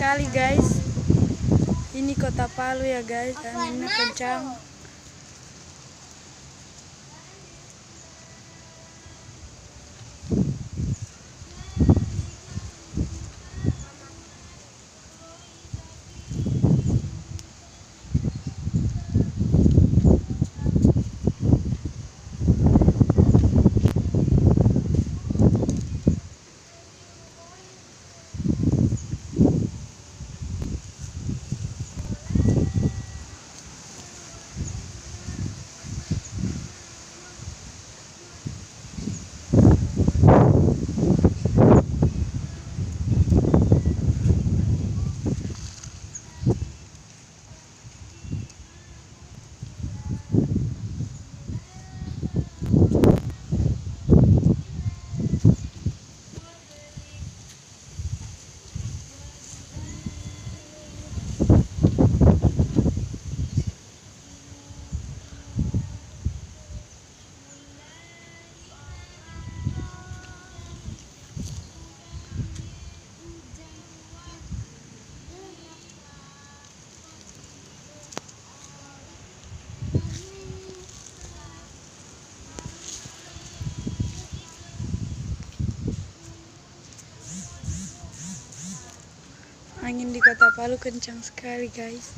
sekali guys. Ini kota Palu ya guys, anginnya kencang. Angin di kota Palu kencang sekali guys.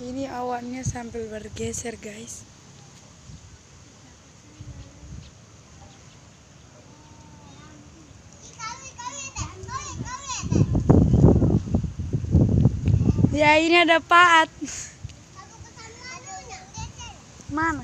Ini awannya sambil bergeser guys. Ya ini ada paat. Mana?